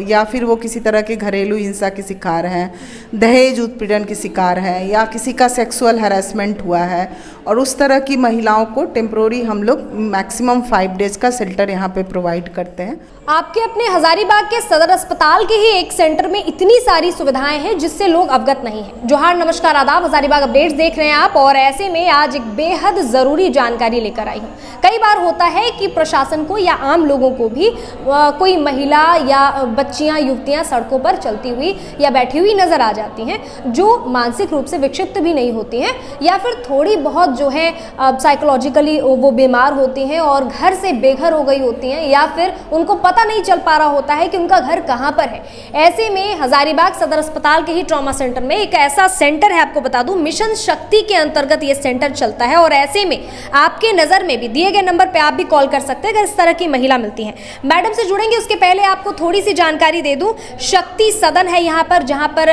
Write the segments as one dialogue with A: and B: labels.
A: या फिर वो किसी तरह के घरेलू हिंसा के शिकार हैं, दहेज उत्पीड़न के शिकार हैं, या किसी का सेक्सुअल हैरेसमेंट हुआ है, और उस तरह की महिलाओं को टेम्प्रोरी हम लोग मैक्सिमम 5 डेज का शेल्टर यहाँ पे प्रोवाइड करते हैं।
B: आपके अपने हजारीबाग के सदर अस्पताल के ही एक सेंटर में इतनी सारी सुविधाएं हैं जिससे लोग अवगत नहीं हैं। जोहार, नमस्कार, आदाब, हजारीबाग अपडेट्स देख रहे हैं आप, और ऐसे में आज एक बेहद ज़रूरी जानकारी लेकर आई हूँ। कई बार होता है कि प्रशासन को या आम लोगों को भी कोई महिला या बच्चियां, युवतियां सड़कों पर चलती हुई या बैठी हुई नजर आ जाती हैं, जो मानसिक रूप से विक्षिप्त भी नहीं होती हैं, या फिर थोड़ी बहुत जो है साइकोलॉजिकली वो बीमार होती हैं और घर से बेघर हो गई होती हैं, या फिर उनको पता नहीं चल पा रहा होता है कि उनका घर कहाँ पर है। ऐसे में हजारीबाग सदर अस्पताल के ही ट्रॉमा सेंटर में एक ऐसा सेंटर है, आपको बता दूं, मिशन शक्ति के अंतर्गत ये सेंटर चलता है, और ऐसे में आपके नज़र में भी दिए गए नंबर पर आप भी कॉल कर सकते हैं अगर इस तरह की महिला मिलती हैं। मैडम से जुड़ेंगे, उसके पहले आपको थोड़ी सी जानकारी दे दूं। शक्ति सदन है यहाँ पर, जहाँ पर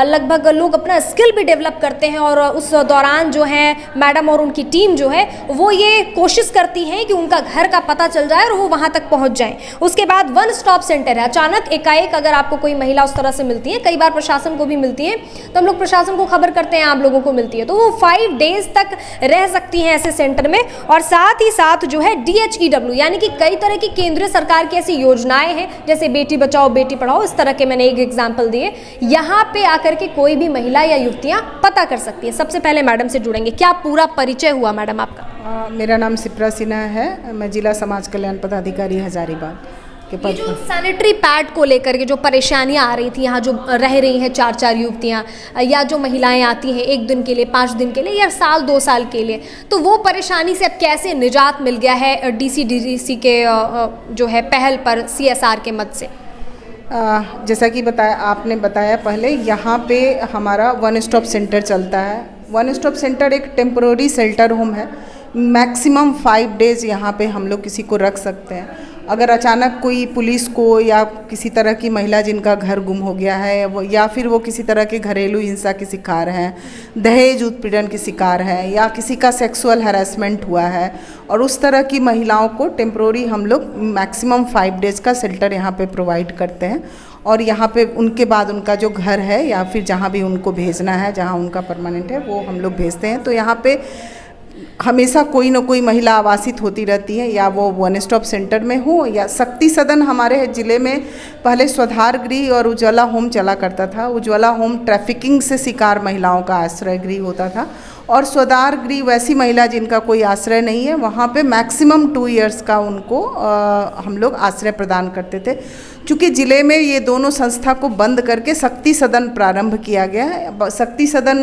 B: लगभग लोग अपना स्किल भी डेवलप करते हैं, और उस दौरान जो है मैडम और उनकी टीम जो है वो ये कोशिश करती है कि उनका घर का पता चल जाए और वो वहाँ तक पहुँच जाए। उसके बाद वन स्टॉप सेंटर है। अचानक एकाएक अगर आपको कोई महिला उस तरह से मिलती है, कई बार प्रशासन को भी मिलती है, तो हम लोग प्रशासन को खबर करते हैं, आप लोगों को मिलती है, तो वो 5 डेज तक रह सकती हैं ऐसे सेंटर में। और साथ ही साथ जो है DHEW यानी कि कई तरह की केंद्र सरकार की ऐसी योजनाएं हैं, जैसे बेटी बचाओ बेटी पढ़ाओ, इस तरह के मैंने एक एग्जाम्पल दिए, यहाँ पे आकर के कोई भी महिला या युवतियाँ पता कर सकती है। सबसे पहले मैडम से जुड़ेंगे, क्या पूरा परिचय हुआ मैडम आपका?
A: मेरा नाम सिप्रा सिन्हा है, मैं जिला समाज कल्याण पदाधिकारी हजारीबाग के पद
B: पर। जो सैनिटरी पैड को लेकर के जो परेशानियां आ रही थी, यहाँ जो रह रही हैं 4-4 युवतियाँ या जो महिलाएं आती हैं 1 दिन के लिए, 5 दिन के लिए या साल 2 साल के लिए, तो वो परेशानी से अब कैसे निजात मिल गया है DCDC के जो है पहल पर, CSR के मद से?
A: जैसा कि आपने बताया पहले, यहाँ पे हमारा वन स्टॉप सेंटर चलता है। वन स्टॉप सेंटर एक टेम्पररी शेल्टर होम है। मैक्सिमम 5 डेज यहाँ पे हम लोग किसी को रख सकते हैं। अगर अचानक कोई पुलिस को या किसी तरह की महिला जिनका घर गुम हो गया है, वो या फिर वो किसी तरह के घरेलू हिंसा के शिकार हैं, दहेज उत्पीड़न के शिकार हैं, या किसी का सेक्सुअल हैरेसमेंट हुआ है, और उस तरह की महिलाओं को टेम्प्रोरी हम लोग मैक्सिमम 5 डेज का शेल्टर यहाँ पे प्रोवाइड करते हैं। और यहाँ पे उनके बाद उनका जो घर है या फिर जहाँ भी उनको भेजना है, जहाँ उनका परमानेंट है, वो हम लोग भेजते हैं। तो यहाँ पे हमेशा कोई ना कोई महिला आवासित होती रहती है, या वो वन स्टॉप सेंटर में हो या शक्ति सदन। हमारे ज़िले में पहले स्वधार गृह और उज्ज्वला होम चला करता था। उज्ज्वला होम ट्रैफिकिंग से शिकार महिलाओं का आश्रय गृह होता था, और स्वधार गृह वैसी महिला जिनका कोई आश्रय नहीं है, वहाँ पे मैक्सिमम 2 इयर्स का उनको हम लोग आश्रय प्रदान करते थे। चूँकि ज़िले में ये दोनों संस्था को बंद करके शक्ति सदन प्रारंभ किया गया है। शक्ति सदन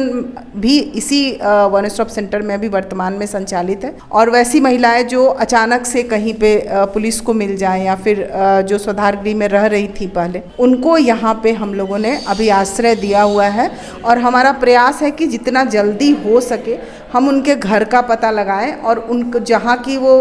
A: भी इसी वन स्टॉप सेंटर में भी वर्तमान में संचालित है। और वैसी महिलाएं जो अचानक से कहीं पे पुलिस को मिल जाए, या फिर जो स्वधार गृह में रह रही थी पहले, उनको यहाँ पे हम लोगों ने अभी आश्रय दिया हुआ है। और हमारा प्रयास है कि जितना जल्दी हो सके हम उनके घर का पता लगाएं, और उनको जहाँ की वो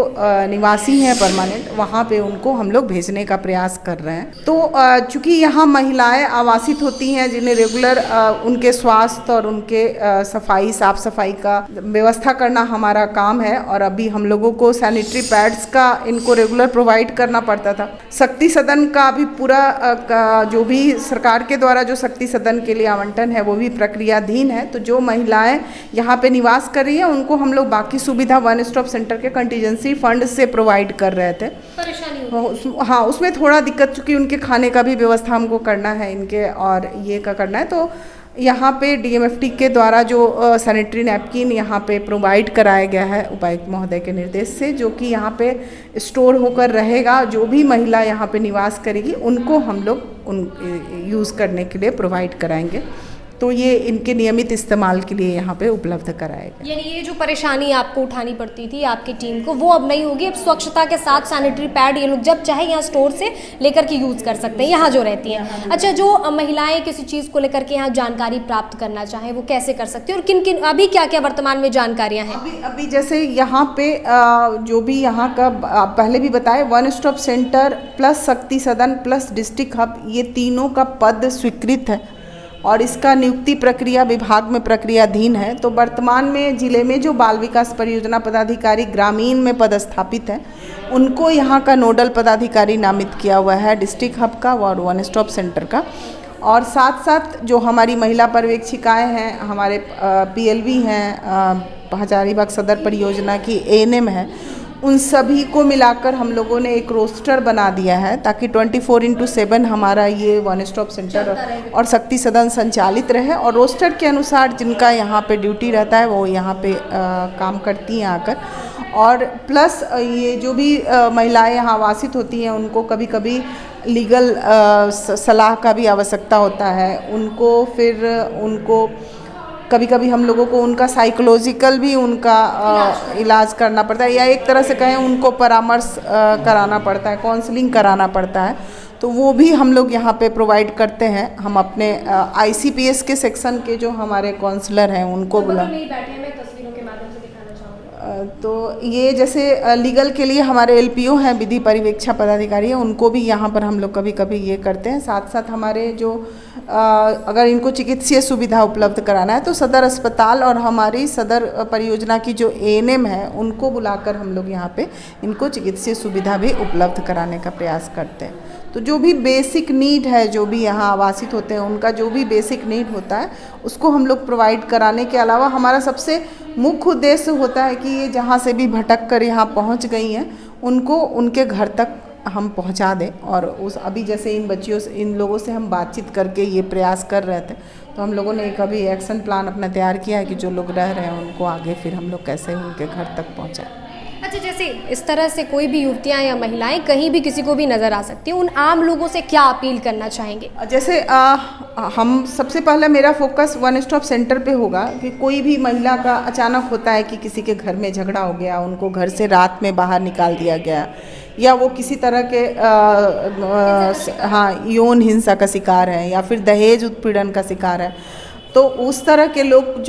A: निवासी हैं परमानेंट, वहाँ पे उनको हम लोग भेजने का प्रयास कर रहे हैं। तो चूँकि यहाँ महिलाएं आवासित होती हैं, जिन्हें रेगुलर उनके स्वास्थ्य और उनके सफाई, साफ सफाई का व्यवस्था करना हमारा काम है। और अभी हम लोगों को सैनिटरी पैड्स का इनको रेगुलर प्रोवाइड करना पड़ता था। शक्ति सदन का अभी पूरा जो भी सरकार के द्वारा जो शक्ति सदन के लिए आवंटन है, वो भी प्रक्रियाधीन है। तो जो महिलाएं यहाँ पे निवास कर रही है, उनको हम लोग बाकी सुविधा वन स्टॉप सेंटर के कंटीजेंसी फंड से प्रोवाइड कर रहे थे। हाँ, उसमें थोड़ा दिक्कत, चूँकि उनके खाने का भी व्यवस्था हमको करना है इनके, और ये का करना है। तो यहाँ पे DMFT के द्वारा जो सैनिटरी नैपकिन यहाँ पे प्रोवाइड कराया गया है उपायुक्त महोदय के निर्देश से, जो कि यहाँ पे स्टोर होकर रहेगा। जो भी महिला यहाँ पे निवास करेगी उनको हम लोग यूज़ करने के लिए प्रोवाइड कराएंगे। तो ये इनके नियमित इस्तेमाल के लिए यहाँ पे उपलब्ध कराएगा।
B: यानी ये जो परेशानी आपको उठानी पड़ती थी आपकी टीम को, वो अब नहीं होगी। अब स्वच्छता के साथ सैनिटरी पैड ये लोग जब चाहे यहाँ स्टोर से लेकर के यूज़ कर सकते हैं, यहाँ जो रहती हैं। अच्छा, जो महिलाएं किसी चीज़ को लेकर के यहाँ जानकारी प्राप्त करना चाहें, वो कैसे कर सकती हैं, और किन किन अभी क्या क्या वर्तमान में जानकारियाँ हैं?
A: अभी जैसे यहाँ पे जो भी यहाँ का पहले भी बताए, वन स्टॉप सेंटर प्लस शक्ति सदन प्लस डिस्ट्रिक्ट हब, ये तीनों का पद स्वीकृत है। और इसका नियुक्ति प्रक्रिया विभाग में प्रक्रियाधीन है। तो वर्तमान में जिले में जो बाल विकास परियोजना पदाधिकारी ग्रामीण में पदस्थापित हैं, उनको यहाँ का नोडल पदाधिकारी नामित किया हुआ है डिस्ट्रिक्ट हब का और वन स्टॉप सेंटर का। और साथ साथ जो हमारी महिला पर्यवेक्षिकाएँ हैं, हमारे PLV हैं, हजारीबाग सदर परियोजना की ANM है, उन सभी को मिलाकर हम लोगों ने एक रोस्टर बना दिया है ताकि 24/7 हमारा ये वन स्टॉप सेंटर और शक्ति सदन संचालित रहे। और रोस्टर के अनुसार जिनका यहाँ पे ड्यूटी रहता है वो यहाँ पे काम करती हैं आकर। और प्लस ये जो भी महिलाएं यहाँ आवासित होती हैं, उनको कभी कभी लीगल सलाह का भी आवश्यकता होता है। उनको कभी कभी हम लोगों को उनका साइकोलॉजिकल भी उनका इलाज करना पड़ता है, या एक तरह से कहें उनको परामर्श कराना पड़ता है, काउंसलिंग कराना पड़ता है। तो वो भी हम लोग यहाँ पे प्रोवाइड करते हैं। हम अपने ICPS के सेक्शन के जो हमारे काउंसलर हैं उनको बुला तो ये जैसे लीगल के लिए हमारे LPO हैं, विधि परिवीक्षा पदाधिकारी हैं, उनको भी यहाँ पर हम लोग कभी कभी ये करते हैं। साथ साथ हमारे जो अगर इनको चिकित्सीय सुविधा उपलब्ध कराना है तो सदर अस्पताल और हमारी सदर परियोजना की जो ANM है उनको बुलाकर हम लोग यहाँ पे इनको चिकित्सीय सुविधा भी उपलब्ध कराने का प्रयास करते हैं। तो जो भी बेसिक नीड है, जो भी यहाँ आवासित होते हैं उनका जो भी बेसिक नीड होता है उसको हम लोग प्रोवाइड कराने के अलावा हमारा सबसे मुख्य उद्देश्य होता है कि ये जहाँ से भी भटक कर यहाँ पहुँच गई हैं उनको उनके घर तक हम पहुँचा दें। और उस अभी जैसे इन लोगों से हम बातचीत करके ये प्रयास कर रहे थे, तो हम लोगों ने एक अभी एक्शन प्लान अपना तैयार किया है कि जो लोग रह रहे हैं उनको आगे फिर हम लोग कैसे उनके घर तक पहुँचाएँ।
B: अच्छा, जैसे इस तरह से कोई भी युवतियां या महिलाएं कहीं भी किसी को भी नज़र आ सकती हैं, उन आम लोगों से क्या अपील करना चाहेंगे?
A: जैसे हम सबसे पहले मेरा फोकस वन स्टॉप सेंटर पे होगा कि कोई भी महिला का अचानक होता है कि किसी के घर में झगड़ा हो गया, उनको घर से रात में बाहर निकाल दिया गया, या वो किसी तरह के यौन हिंसा का शिकार है या फिर दहेज उत्पीड़न का शिकार है, तो उस तरह के लोग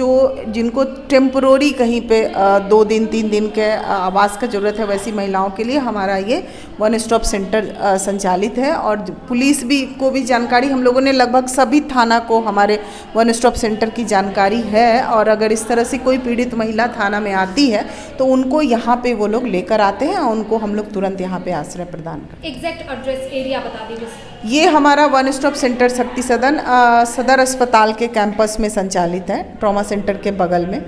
A: जिनको टेम्परोरी कहीं पे 2 दिन 3 दिन के आवास का ज़रूरत है, वैसी महिलाओं के लिए हमारा ये वन स्टॉप सेंटर संचालित है। और पुलिस को भी जानकारी, हम लोगों ने लगभग सभी थाना को हमारे वन स्टॉप सेंटर की जानकारी है। और अगर इस तरह से कोई पीड़ित महिला थाना में आती है तो उनको यहाँ पे वो लोग लेकर आते हैं और उनको हम लोग तुरंत यहाँ पे आश्रय प्रदान करते हैं।
B: एग्जैक्ट एड्रेस एरिया बता दीजिए।
A: ये हमारा वन स्टॉप सेंटर शक्ति सदन सदर अस्पताल के कैंपस में संचालित है, ट्रॉमा सेंटर के बगल में।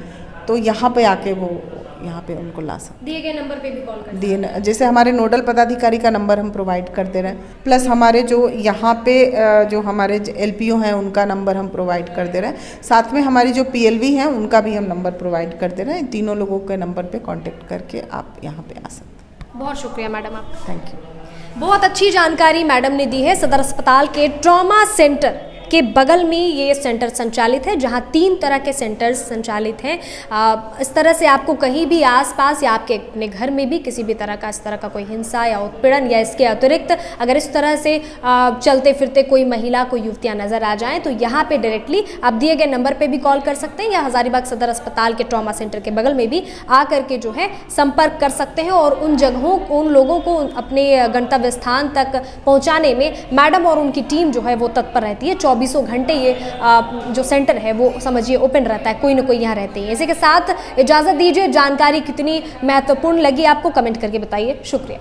A: तो यहाँ पे आके वो यहाँ पे उनको ला सकते।
B: दिए गए नंबर पे भी कॉल कर
A: जैसे हमारे नोडल पदाधिकारी का नंबर हम प्रोवाइड करते रहे, प्लस हमारे जो यहाँ पे जो हमारे LPO हैं उनका नंबर हम प्रोवाइड करते रहे, साथ में हमारी जो PLV हैं उनका भी हम नंबर प्रोवाइड करते रहे। तीनों लोगों के नंबर पे कांटेक्ट करके आप यहाँ पे आ सकते हैं।
B: बहुत शुक्रिया मैडम आपका।
A: Thank you.
B: बहुत अच्छी जानकारी मैडम ने दी है। सदर अस्पताल के ट्रॉमा सेंटर के बगल में ये सेंटर संचालित है, जहां 3 तरह के सेंटर्स संचालित हैं। इस तरह से आपको कहीं भी आसपास या आपके अपने घर में भी किसी भी तरह का इस तरह का कोई हिंसा या उत्पीड़न या इसके अतिरिक्त अगर इस तरह से चलते फिरते कोई महिला कोई युवतियां नज़र आ जाएं तो यहाँ पे डायरेक्टली आप दिए गए नंबर पे भी कॉल कर सकते हैं, या हजारीबाग सदर अस्पताल के ट्रॉमा सेंटर के बगल में भी आकर के जो है संपर्क कर सकते हैं। और उन जगहों उन लोगों को अपने गंतव्य स्थान तक पहुँचाने में मैडम और उनकी टीम जो है वो तत्पर रहती है। 24 घंटे ये जो सेंटर है वो समझिए ओपन रहता है, कोई ना कोई यहाँ रहते हैं। इसी के साथ इजाज़त दीजिए। जानकारी कितनी महत्वपूर्ण लगी आपको कमेंट करके बताइए। शुक्रिया।